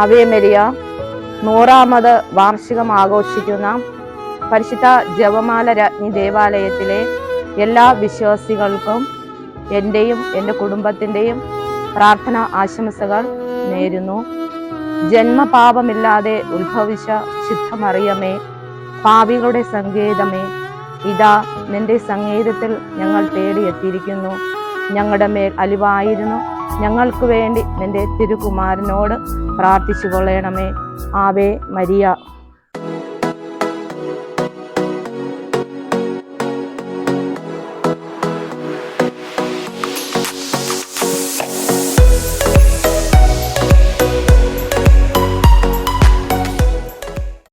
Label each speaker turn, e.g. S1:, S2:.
S1: Ave Maria 100ാമത് വാർഷികം ആഘോഷിക്കുന്ന പരിശുദ്ധ ജപമാല രാജ്ഞി ദേവാലയത്തിലെ എല്ലാ വിശ്വാസികൾക്കും എൻ്റെയും എൻ്റെ കുടുംബത്തിൻ്റെയും പ്രാർത്ഥന ആശംസകൾ നേരുന്നു. ജന്മപാപമില്ലാതെ ഉത്ഭവിച്ച ശുദ്ധമറിയമേ, പാപികളുടെ സങ്കേതമേ, ഇതാ നിന്റെ സങ്കേതത്തിൽ ഞങ്ങൾ തേടിയെത്തിയിരിക്കുന്നു. ഞങ്ങളുടെ മേൽ അലിവായിരുന്നു ഞങ്ങൾക്ക് വേണ്ടി നിന്റെ തിരുകുമാരനോട് പ്രാർത്ഥിച്ചു കൊള്ളണമേ. Ave Maria.